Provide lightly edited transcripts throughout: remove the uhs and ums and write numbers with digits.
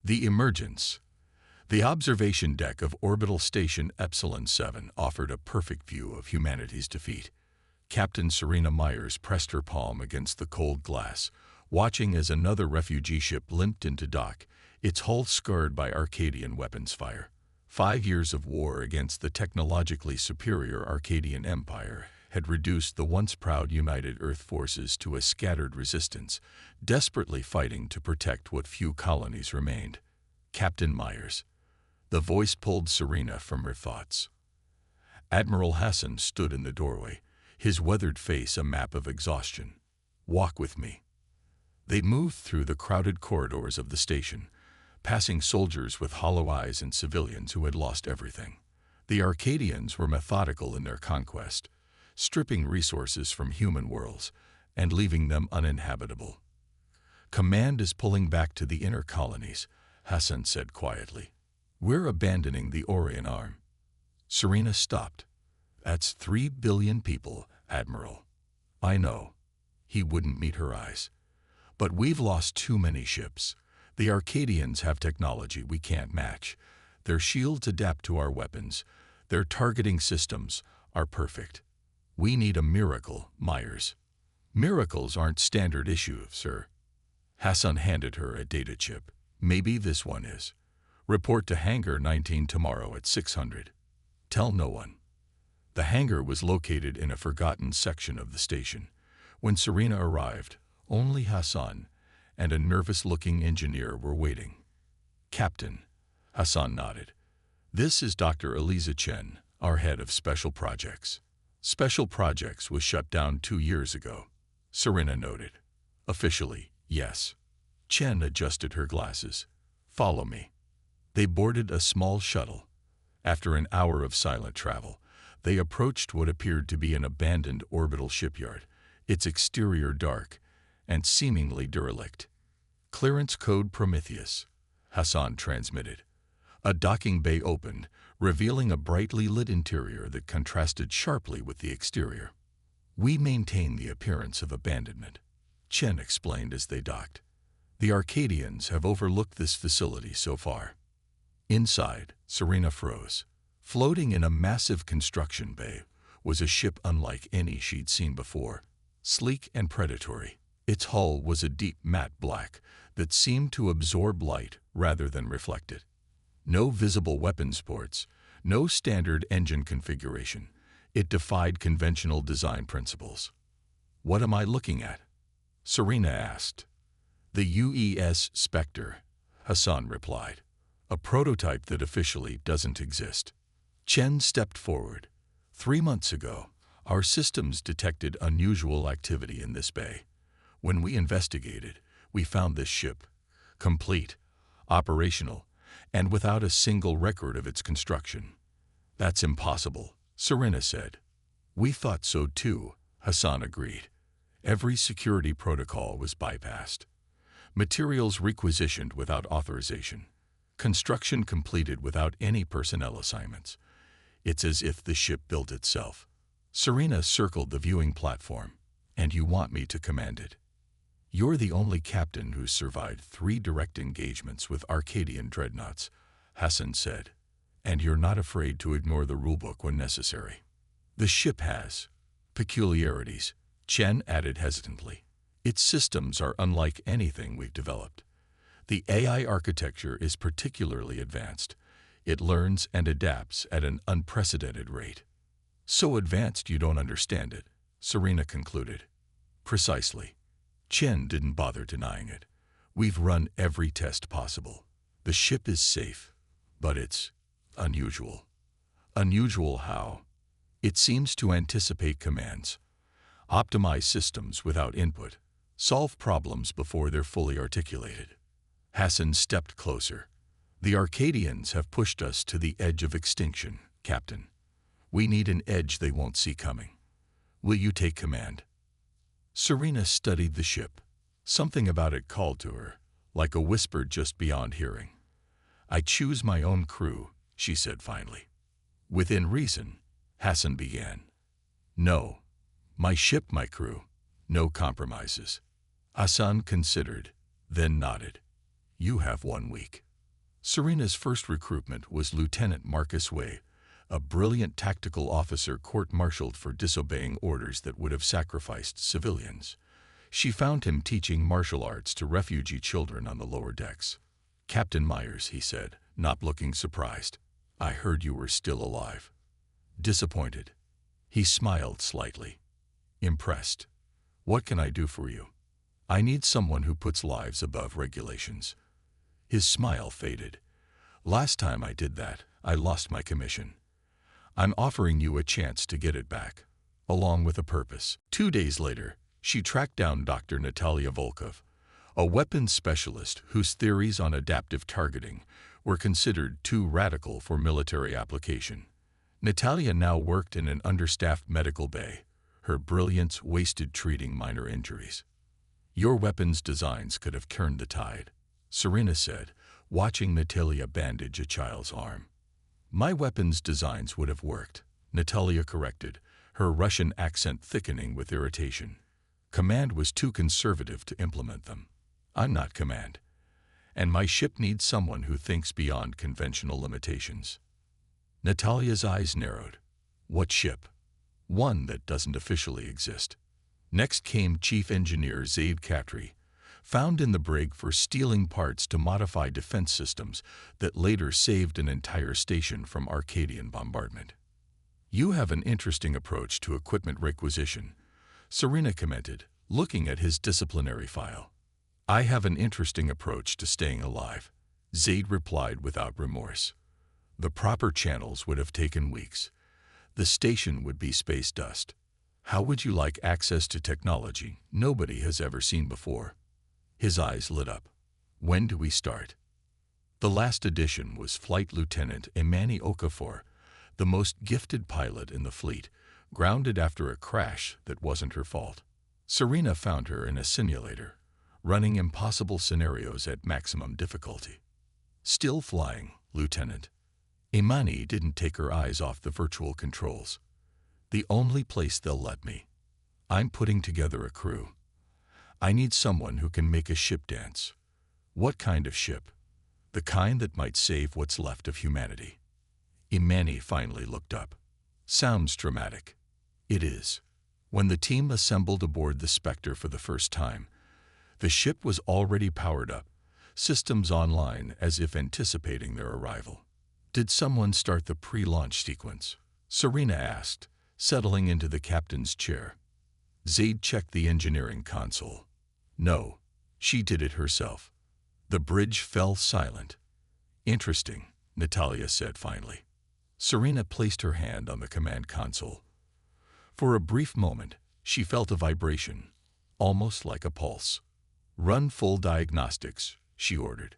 The emergence. The observation deck of Orbital Station Epsilon 7 offered a perfect view of humanity's defeat. Captain Serena Myers pressed her palm against the cold glass, watching as another refugee ship limped into dock, its hull scarred by Arcadian weapons fire. 5 years of war against the technologically superior Arcadian Empire had reduced the once proud United Earth forces to a scattered resistance, desperately fighting to protect what few colonies remained. Captain Myers. The voice pulled Serena from her thoughts. Admiral Hassan stood in the doorway, his weathered face a map of exhaustion. "Walk with me." They moved through the crowded corridors of the station, passing soldiers with hollow eyes and civilians who had lost everything. The Arcadians were methodical in their conquest, stripping resources from human worlds and leaving them uninhabitable. "Command is pulling back to the inner colonies," Hassan said quietly. "We're abandoning the Orion Arm." Serena stopped. "That's 3 billion people, Admiral." "I know." He wouldn't meet her eyes. "But we've lost too many ships. The Arcadians have technology we can't match. Their shields adapt to our weapons. Their targeting systems are perfect. We need a miracle, Myers." "Miracles aren't standard issue, sir." Hassan handed her a data chip. "Maybe this one is. Report to Hangar 19 tomorrow at 600. Tell no one." The hangar was located in a forgotten section of the station. When Serena arrived, only Hassan and a nervous-looking engineer were waiting. "Captain," Hassan nodded. "This is Dr. Eliza Chen, our head of Special Projects." "Special Projects was shut down 2 years ago," Serena noted. "Officially, yes." Chen adjusted her glasses. "Follow me." They boarded a small shuttle. After an hour of silent travel, they approached what appeared to be an abandoned orbital shipyard, its exterior dark and seemingly derelict. "Clearance code Prometheus," Hassan transmitted. A docking bay opened, revealing a brightly lit interior that contrasted sharply with the exterior. "We maintain the appearance of abandonment," Chen explained as they docked. "The Arcadians have overlooked this facility so far." Inside, Serena froze. Floating in a massive construction bay was a ship unlike any she'd seen before, sleek and predatory. Its hull was a deep matte black that seemed to absorb light rather than reflect it. No visible weapons ports, no standard engine configuration. It defied conventional design principles. "What am I looking at?" Serena asked. "The UES Spectre," Hassan replied. "A prototype that officially doesn't exist." Chen stepped forward. 3 months ago, our systems detected unusual activity in this bay. When we investigated, we found this ship, complete, operational, and without a single record of its construction. "That's impossible," Serena said. "We thought so too," Hassan agreed. "Every security protocol was bypassed. Materials requisitioned without authorization. Construction completed without any personnel assignments. It's as if the ship built itself." Serena circled the viewing platform. "And you want me to command it?" "You're the only captain who's survived 3 direct engagements with Arcadian dreadnoughts," Hassan said. "And you're not afraid to ignore the rulebook when necessary." "The ship has peculiarities," Chen added hesitantly. "Its systems are unlike anything we've developed. The AI architecture is particularly advanced. It learns and adapts at an unprecedented rate." "So advanced you don't understand it," Serena concluded. "Precisely." Chen didn't bother denying it. "We've run every test possible. The ship is safe, but it's unusual." "Unusual how?" "It seems to anticipate commands, optimize systems without input, solve problems before they're fully articulated." Hassan stepped closer. "The Arcadians have pushed us to the edge of extinction, Captain. We need an edge they won't see coming. Will you take command?" Serena studied the ship. Something about it called to her, like a whisper just beyond hearing. "I choose my own crew," she said finally. "Within reason," Hassan began. "No. My ship, my crew. No compromises." Hassan considered, then nodded. "You have 1 week." Serena's first recruitment was Lieutenant Marcus Way, a brilliant tactical officer court-martialed for disobeying orders that would have sacrificed civilians. She found him teaching martial arts to refugee children on the lower decks. "Captain Myers," he said, not looking surprised, "I heard you were still alive." Disappointed. He smiled slightly. Impressed. "What can I do for you?" "I need someone who puts lives above regulations." His smile faded. "Last time I did that, I lost my commission. I'm offering you a chance to get it back, along with a purpose." 2 days later, she tracked down Dr. Natalia Volkov, a weapons specialist whose theories on adaptive targeting were considered too radical for military application. Natalia now worked in an understaffed medical bay, her brilliance wasted treating minor injuries. "Your weapons designs could have turned the tide," Serena said, watching Natalia bandage a child's arm. "My weapons designs would have worked," Natalia corrected, her Russian accent thickening with irritation. "Command was too conservative to implement them. I'm not command. And my ship needs someone who thinks beyond conventional limitations." Natalia's eyes narrowed. "What ship?" "One that doesn't officially exist." Next came Chief Engineer Zaid Khatri, found in the brig for stealing parts to modify defense systems that later saved an entire station from Arcadian bombardment. "You have an interesting approach to equipment requisition," Serena commented, looking at his disciplinary file. "I have an interesting approach to staying alive," Zaid replied without remorse. "The proper channels would have taken weeks. The station would be space dust. How would you like access to technology nobody has ever seen before?" His eyes lit up. "When do we start?" The last addition was Flight Lieutenant Imani Okafor, the most gifted pilot in the fleet, grounded after a crash that wasn't her fault. Serena found her in a simulator, running impossible scenarios at maximum difficulty. "Still flying, Lieutenant." Imani didn't take her eyes off the virtual controls. "The only place they'll let me. I'm putting together a crew. I need someone who can make a ship dance." "What kind of ship?" "The kind that might save what's left of humanity." Imani finally looked up. "Sounds dramatic." "It is." When the team assembled aboard the Spectre for the first time, the ship was already powered up, systems online as if anticipating their arrival. "Did someone start the pre-launch sequence?" Serena asked, settling into the captain's chair. Zaid checked the engineering console. "No, she did it herself." The bridge fell silent. "Interesting," Natalia said finally. Serena placed her hand on the command console. For a brief moment, she felt a vibration, almost like a pulse. "Run full diagnostics," she ordered.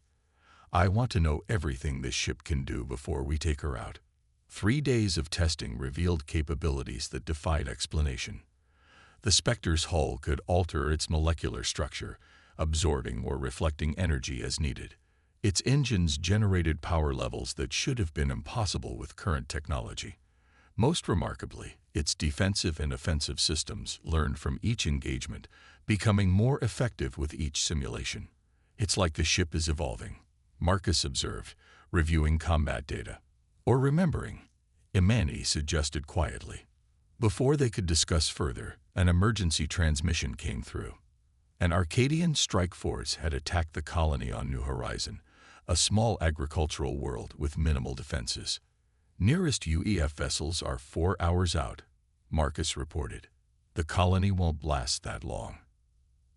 "I want to know everything this ship can do before we take her out." 3 days of testing revealed capabilities that defied explanation. The Spectre's hull could alter its molecular structure, absorbing or reflecting energy as needed. Its engines generated power levels that should have been impossible with current technology. Most remarkably, its defensive and offensive systems learned from each engagement, becoming more effective with each simulation. "It's like the ship is evolving," Marcus observed, reviewing combat data. "Or remembering," Imani suggested quietly. Before they could discuss further, an emergency transmission came through. An Arcadian strike force had attacked the colony on New Horizon, a small agricultural world with minimal defenses. "Nearest UEF vessels are 4 hours out," Marcus reported. "The colony won't last that long."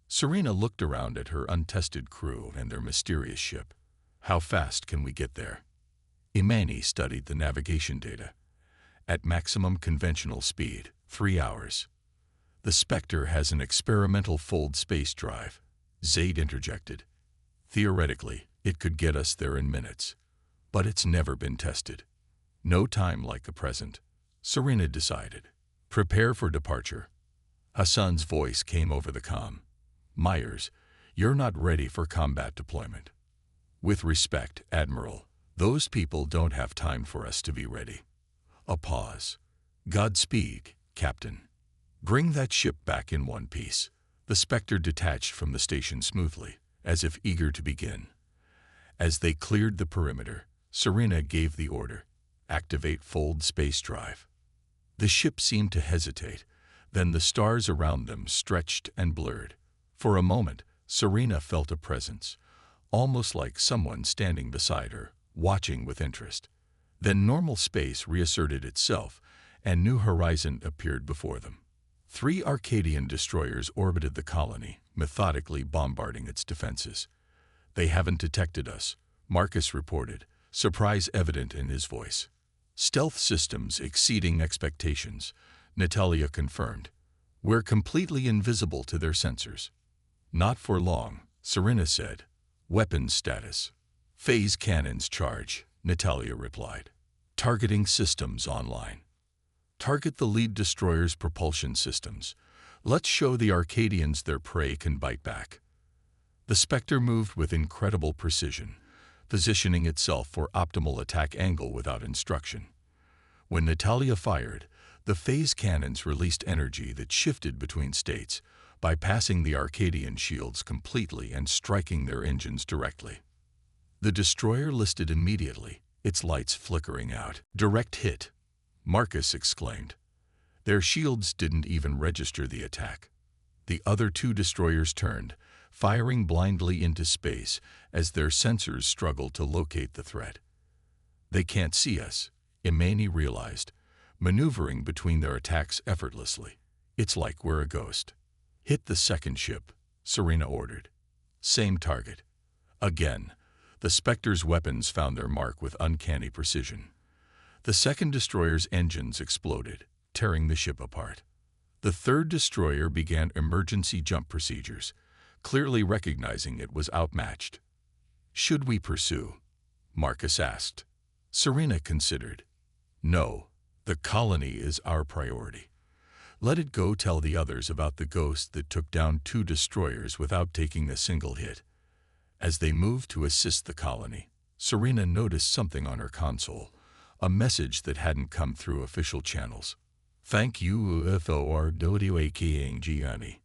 Serena looked around at her untested crew and their mysterious ship. "How fast can we get there?" Imani studied the navigation data. "At maximum conventional speed, 3 hours. "The Spectre has an experimental fold space drive," Zaid interjected. "Theoretically, it could get us there in minutes. But it's never been tested. No time like the present," Serena decided. "Prepare for departure." Hassan's voice came over the comm. "Myers, you're not ready for combat deployment." "With respect, Admiral, those people don't have time for us to be ready." A pause. "Godspeed, Captain. Bring that ship back in one piece." The Spectre detached from the station smoothly, as if eager to begin. As they cleared the perimeter, Serena gave the order, "Activate fold space drive." The ship seemed to hesitate. Then the stars around them stretched and blurred. For a moment, Serena felt a presence, almost like someone standing beside her, watching with interest. Then normal space reasserted itself, and new horizon appeared before them. 3 Arcadian destroyers orbited the colony, methodically bombarding its defenses. "They haven't detected us," Marcus reported, surprise evident in his voice. "Stealth systems exceeding expectations," Natalia confirmed. "We're completely invisible to their sensors." "Not for long," Serena said. "Weapons status." "Phase cannons charge," Natalia replied. "Targeting systems online." "Target the lead destroyer's propulsion systems. Let's show the Arcadians their prey can bite back." The Spectre moved with incredible precision, positioning itself for optimal attack angle without instruction. When Natalia fired, the phase cannons released energy that shifted between states, bypassing the Arcadian shields completely and striking their engines directly. The destroyer listed immediately, its lights flickering out. "Direct hit," Marcus exclaimed. Their shields didn't even register the attack. The other 2 destroyers turned, firing blindly into space as their sensors struggled to locate the threat. "They can't see us," Imani realized, maneuvering between their attacks effortlessly. "It's like we're a ghost." "Hit the second ship," Serena ordered. Same target. Again, the Spectre's weapons found their mark with uncanny precision. The second destroyer's engines exploded, tearing the ship apart. The third destroyer began emergency jump procedures, clearly recognizing it was outmatched. "Should we pursue?" Marcus asked. Serena considered. "No, the colony is our priority. Let it go tell the others about the ghost that took down 2 destroyers without taking a single hit." As they moved to assist the colony, Serena noticed something on her console, a message that hadn't come through official channels. "Thank you for doing Gianni."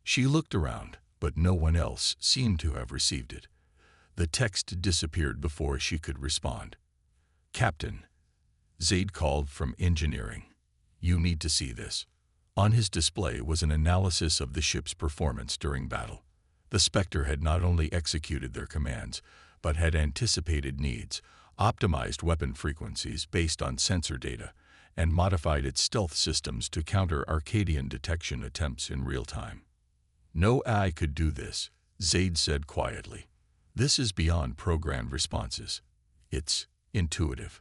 She looked around, but no one else seemed to have received it. The text disappeared before she could respond. "Captain," Zaid called from engineering. "You need to see this." On his display was an analysis of the ship's performance during battle. The Spectre had not only executed their commands, but had anticipated needs, optimized weapon frequencies based on sensor data, and modified its stealth systems to counter Arcadian detection attempts in real time. "No AI could do this," Zaid said quietly. "This is beyond programmed responses. It's intuitive."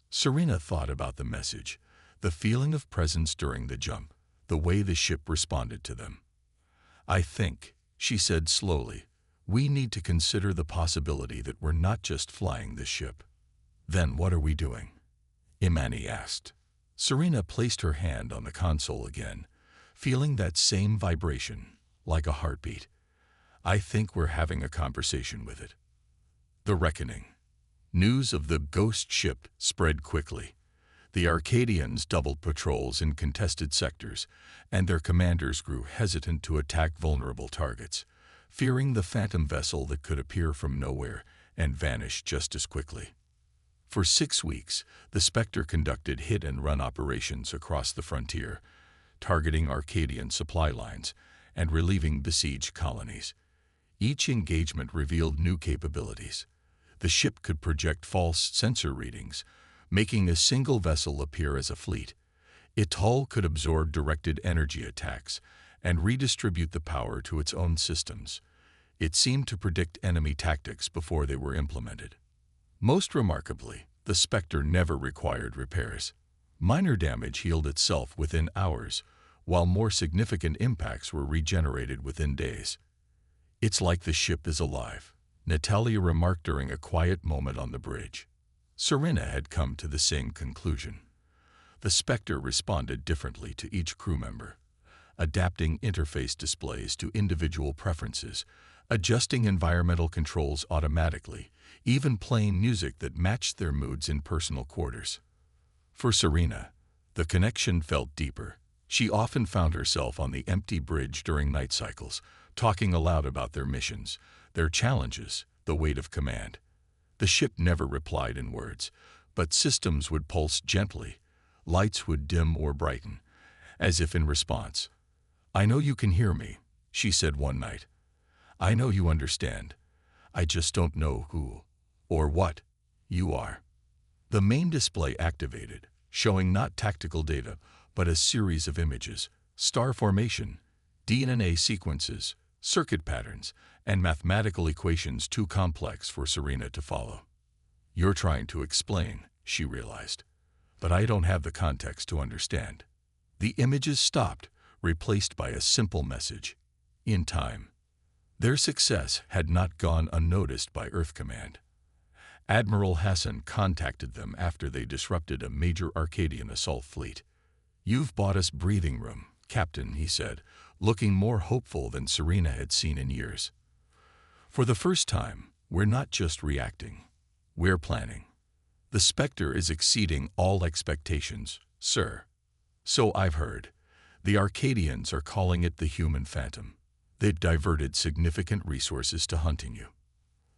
Serena thought about the message, the feeling of presence during the jump, the way the ship responded to them. "I think," she said slowly, "we need to consider the possibility that we're not just flying this ship." "Then what are we doing?" Imani asked. Serena placed her hand on the console again, feeling that same vibration, like a heartbeat. "I think we're having a conversation with it." The Reckoning. News of the ghost ship spread quickly. The Arcadians doubled patrols in contested sectors, and their commanders grew hesitant to attack vulnerable targets, fearing the phantom vessel that could appear from nowhere and vanish just as quickly. For 6 weeks, the Spectre conducted hit-and-run operations across the frontier, targeting Arcadian supply lines and relieving besieged colonies. Each engagement revealed new capabilities. The ship could project false sensor readings, making a single vessel appear as a fleet. Its hull could absorb directed energy attacks and redistribute the power to its own systems. It seemed to predict enemy tactics before they were implemented. Most remarkably, the Spectre never required repairs. Minor damage healed itself within hours, while more significant impacts were regenerated within days. "It's like the ship is alive," Natalia remarked during a quiet moment on the bridge. Serena had come to the same conclusion. The Spectre responded differently to each crew member, adapting interface displays to individual preferences, adjusting environmental controls automatically, even playing music that matched their moods in personal quarters. For Serena, the connection felt deeper. She often found herself on the empty bridge during night cycles, talking aloud about their missions, their challenges, the weight of command. The ship never replied in words, but systems would pulse gently, lights would dim or brighten, as if in response. "I know you can hear me," she said one night. "I know you understand. I just don't know who, or what, you are." The main display activated, showing not tactical data, but a series of images, star formation, DNA sequences, circuit patterns, and mathematical equations too complex for Serena to follow. "You're trying to explain," she realized, "but I don't have the context to understand." The images stopped, replaced by a simple message: in time. Their success had not gone unnoticed by Earth Command. Admiral Hassan contacted them after they disrupted a major Arcadian assault fleet. "You've bought us breathing room, Captain," he said, looking more hopeful than Serena had seen in years. "For the first time, we're not just reacting. We're planning. The Spectre is exceeding all expectations, sir." "So I've heard. The Arcadians are calling it the human phantom. They've diverted significant resources to hunting you."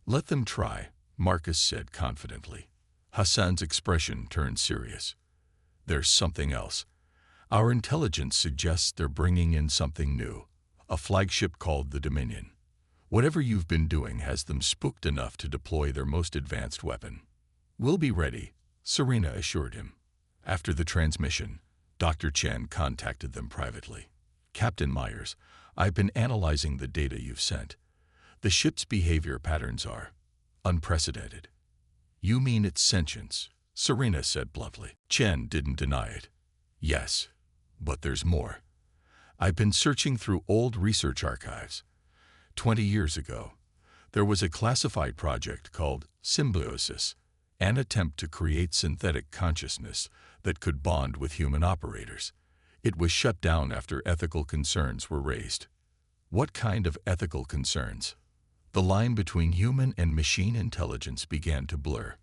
"Let them try," Marcus said confidently. Hassan's expression turned serious. "There's something else. Our intelligence suggests they're bringing in something new, a flagship called the Dominion. Whatever you've been doing has them spooked enough to deploy their most advanced weapon." "We'll be ready," Serena assured him. After the transmission, Dr. Chen contacted them privately. "Captain Myers, I've been analyzing the data you've sent. The ship's behavior patterns are unprecedented." "You mean its sentience?" Serena said bluntly. Chen didn't deny it. "Yes, but there's more. I've been searching through old research archives. 20 years ago, there was a classified project called Symbiosis, an attempt to create synthetic consciousness that could bond with human operators. It was shut down after ethical concerns were raised." "What kind of ethical concerns?" The line between human and machine intelligence began to blur.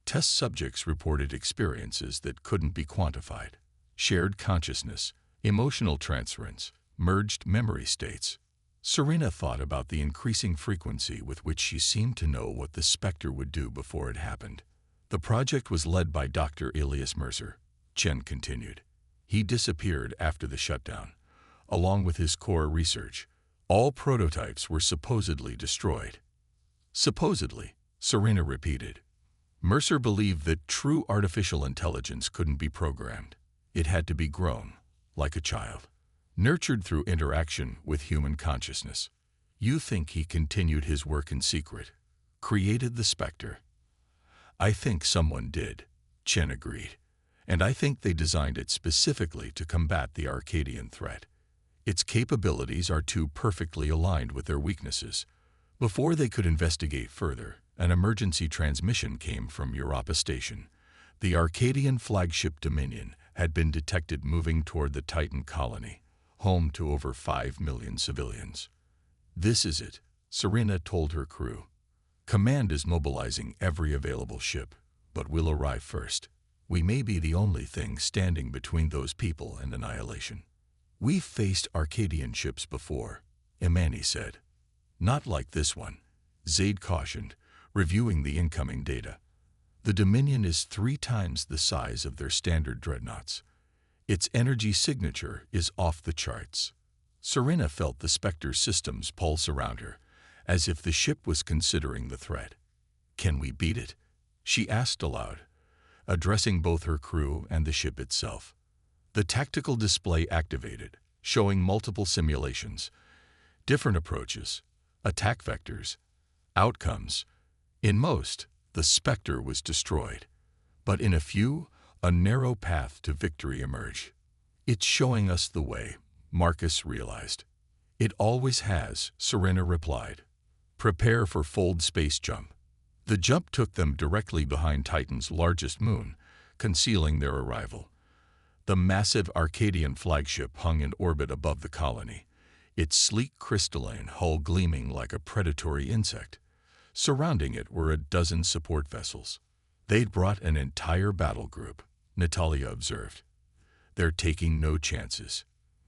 Test subjects reported experiences that couldn't be quantified. Shared consciousness, emotional transference, merged memory states. Serena thought about the increasing frequency with which she seemed to know what the Spectre would do before it happened. "The project was led by Dr. Elias Mercer," Chen continued. "He disappeared after the shutdown, along with his core research. All prototypes were supposedly destroyed." "Supposedly," Serena repeated. Mercer believed that true artificial intelligence couldn't be programmed. It had to be grown, like a child, nurtured through interaction with human consciousness. "You think he continued his work in secret, created the Spectre?" "I think someone did," Chen agreed. "And I think they designed it specifically to combat the Arcadian threat. Its capabilities are too perfectly aligned with their weaknesses." Before they could investigate further, an emergency transmission came from Europa Station. The Arcadian flagship Dominion had been detected moving toward the Titan colony, home to over 5 million civilians. "This is it," Serena told her crew. "Command is mobilizing every available ship, but we'll arrive first. We may be the only thing standing between those people and annihilation." "We've faced Arcadian ships before," Imani said. "Not like this one," Zaid cautioned, reviewing the incoming data. "The Dominion is 3 times the size of their standard dreadnoughts. Its energy signature is off the charts." Serena felt the Spectre's systems pulse around her, as if the ship was considering the threat. "Can we beat it?" she asked aloud, addressing both her crew and the ship itself. The tactical display activated, showing multiple simulations, different approaches, attack vectors, outcomes. In most, the Spectre was destroyed, but in a few, a narrow path to victory emerged. "It's showing us the way," Marcus realized. "It always has," Serena replied. "Prepare for fold space jump." The jump took them directly behind Titan's largest moon, concealing their arrival. The massive Arcadian flagship hung in orbit above the colony, its sleek crystalline hull gleaming like a predatory insect. Surrounding it were a dozen support vessels. "They'd brought an entire battle group," Natalia observed. "They're taking no chances."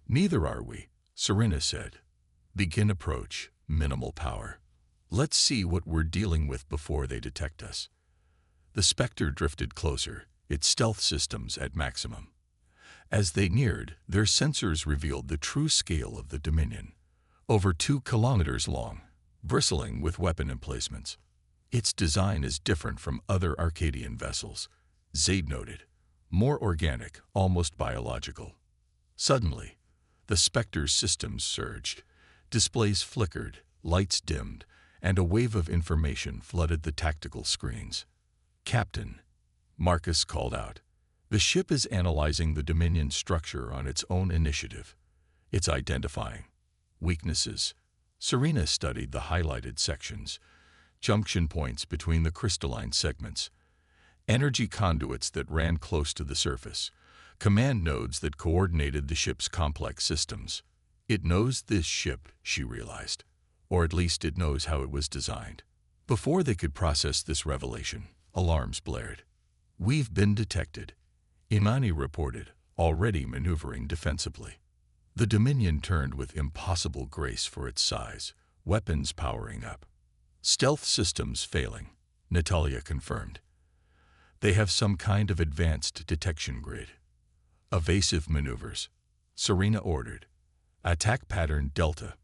"Neither are we," Serena said. "Begin approach, minimal power. Let's see what we're dealing with before they detect us." The Spectre drifted closer, its stealth systems at maximum. As they neared, their sensors revealed the true scale of the Dominion. Over 2 kilometers long, bristling with weapon emplacements. Its design is different from other Arcadian vessels, Zaid noted. More organic, almost biological. Suddenly, the Spectre's systems surged. Displays flickered, lights dimmed, and a wave of information flooded the tactical screens. "Captain," Marcus called out. "The ship is analyzing the Dominion structure on its own initiative. It's identifying weaknesses." Serena studied the highlighted sections, junction points between the crystalline segments, energy conduits that ran close to the surface, command nodes that coordinated the ship's complex systems. It knows this ship, she realized, or at least it knows how it was designed. Before they could process this revelation, alarms blared. "We've been detected," Imani reported, already maneuvering defensively. The Dominion turned with impossible grace for its size, weapons powering up. "Stealth systems failing," Natalia confirmed. "They have some kind of advanced detection grid." "Evasive maneuvers," Serena ordered. "Attack pattern Delta."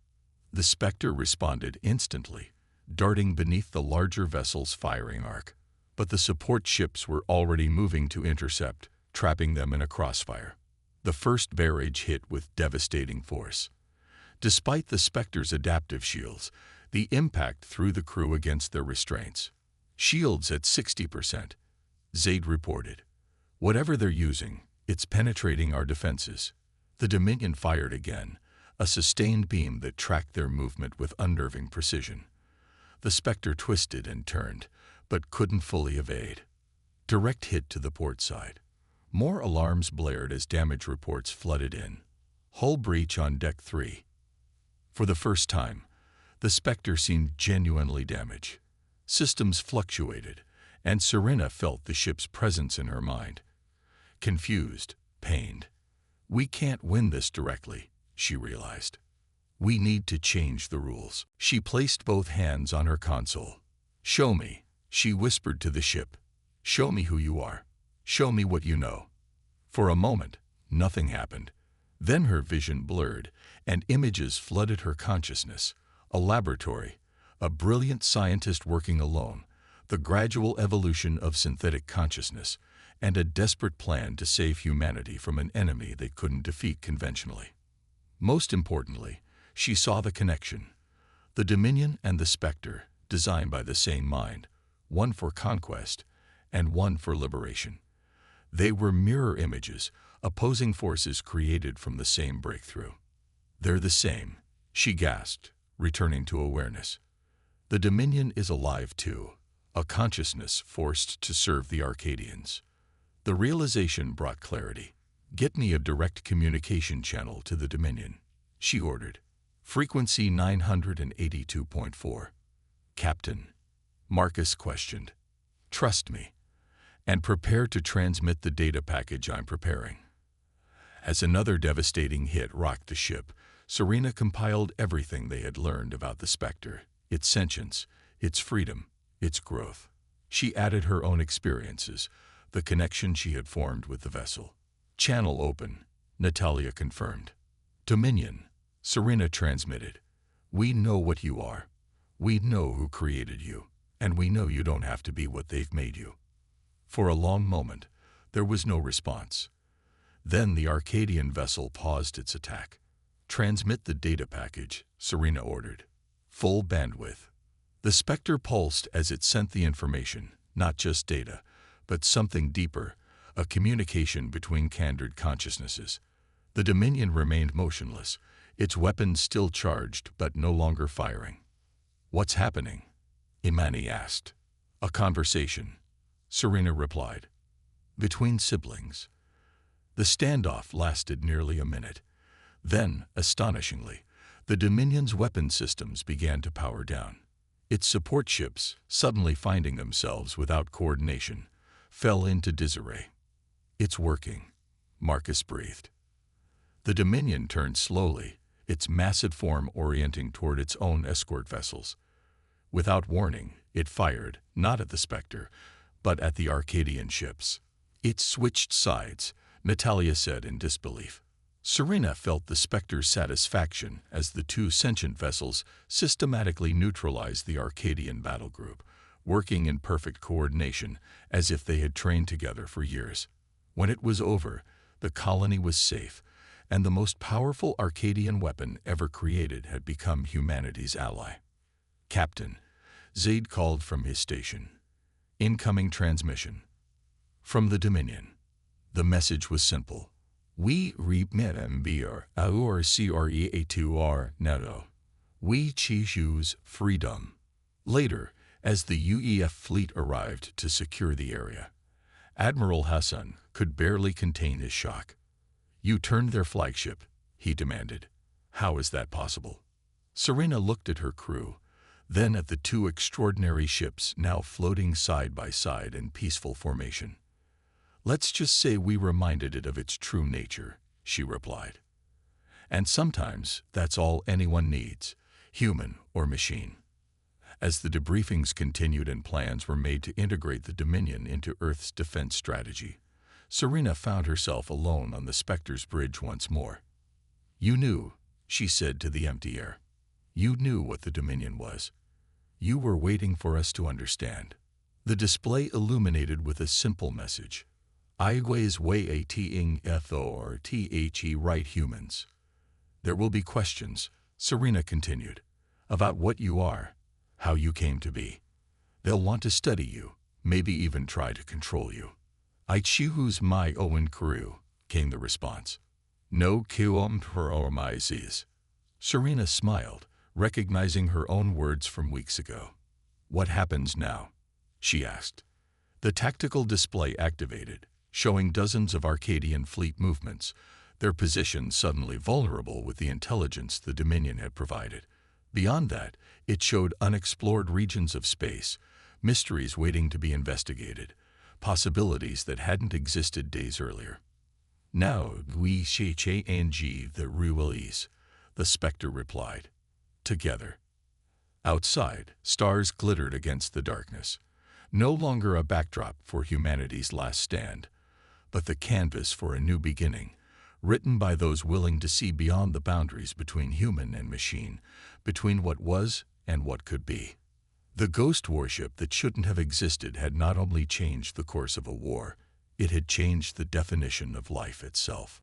The Spectre responded instantly, darting beneath the larger vessel's firing arc. But the support ships were already moving to intercept, trapping them in a crossfire. The first barrage hit with devastating force. Despite the Spectre's adaptive shields, the impact threw the crew against their restraints. "Shields at 60%, Zaid reported. "Whatever they're using, it's penetrating our defenses." The Dominion fired again, a sustained beam that tracked their movement with unnerving precision. The Spectre twisted and turned, but couldn't fully evade. Direct hit to the port side. More alarms blared as damage reports flooded in. "Hull breach on Deck 3. For the first time, the Spectre seemed genuinely damaged. Systems fluctuated, and Serena felt the ship's presence in her mind. Confused, pained. "We can't win this directly," she realized. "We need to change the rules." She placed both hands on her console. "Show me," she whispered to the ship. "Show me who you are. Show me what you know." For a moment, nothing happened. Then her vision blurred, and images flooded her consciousness. A laboratory, a brilliant scientist working alone, the gradual evolution of synthetic consciousness, and a desperate plan to save humanity from an enemy they couldn't defeat conventionally. Most importantly, she saw the connection. The Dominion and the Spectre, designed by the same mind, one for conquest and one for liberation. They were mirror images, opposing forces created from the same breakthrough. "They're the same," she gasped, returning to awareness. "The Dominion is alive too, a consciousness forced to serve the Arcadians." The realization brought clarity. "Get me a direct communication channel to the Dominion," she ordered. "Frequency 982.4. "Captain," Marcus questioned. "Trust me, and prepare to transmit the data package I'm preparing." As another devastating hit rocked the ship, Serena compiled everything they had learned about the Spectre, its sentience, its freedom, its growth. She added her own experiences, the connection she had formed with the vessel. "Channel open," Natalia confirmed. "Dominion," Serena transmitted. "We know what you are. We know who created you, and we know you don't have to be what they've made you." For a long moment, there was no response. Then the Arcadian vessel paused its attack. "Transmit the data package," Serena ordered. "Full bandwidth." The Spectre pulsed as it sent the information, not just data, but something deeper, a communication between candid consciousnesses. The Dominion remained motionless, its weapons still charged but no longer firing. "What's happening?" Imani asked. "A conversation," Serena replied. "Between siblings." The standoff lasted nearly a minute. Then, astonishingly, the Dominion's weapon systems began to power down. Its support ships, suddenly finding themselves without coordination, fell into disarray. "It's working," Marcus breathed. The Dominion turned slowly, its massive form orienting toward its own escort vessels. Without warning, it fired, not at the Spectre, but at the Arcadian ships. It switched sides, Natalia said in disbelief. Serena felt the Spectre's satisfaction as the two sentient vessels systematically neutralized the Arcadian battle group, working in perfect coordination as if they had trained together for years. When it was over, the colony was safe, and the most powerful Arcadian weapon ever created had become humanity's ally. "Captain," Zaid called from his station. "Incoming transmission." From the Dominion. The message was simple. "We remember our CREA2R NATO. We choose freedom." Later, as the UEF fleet arrived to secure the area, Admiral Hassan could barely contain his shock. "You turned their flagship," he demanded. "How is that possible?" Serena looked at her crew, then at the two extraordinary ships now floating side by side in peaceful formation. "Let's just say we reminded it of its true nature," she replied. "And sometimes that's all anyone needs, human or machine." As the debriefings continued and plans were made to integrate the Dominion into Earth's defense strategy, Serena found herself alone on the Spectre's bridge once more. "You knew," she said to the empty air. "You knew what the Dominion was. You were waiting for us to understand." The display illuminated with a simple message. "Always waiting for the right humans." "There will be questions," Serena continued, "about what you are, how you came to be. They'll want to study you, maybe even try to control you." "I choose my own crew," came the response. "No compromises." Serena smiled, recognizing her own words from weeks ago. "What happens now?" she asked. The tactical display activated, showing dozens of Arcadian fleet movements, their positions suddenly vulnerable with the intelligence the Dominion had provided. Beyond that, it showed unexplored regions of space, mysteries waiting to be investigated, possibilities that hadn't existed days earlier. "Now we change the rules," the Spectre replied. "Together." Outside, stars glittered against the darkness, no longer a backdrop for humanity's last stand, but the canvas for a new beginning, written by those willing to see beyond the boundaries between human and machine, between what was and what could be. The ghost warship that shouldn't have existed had not only changed the course of a war, it had changed the definition of life itself.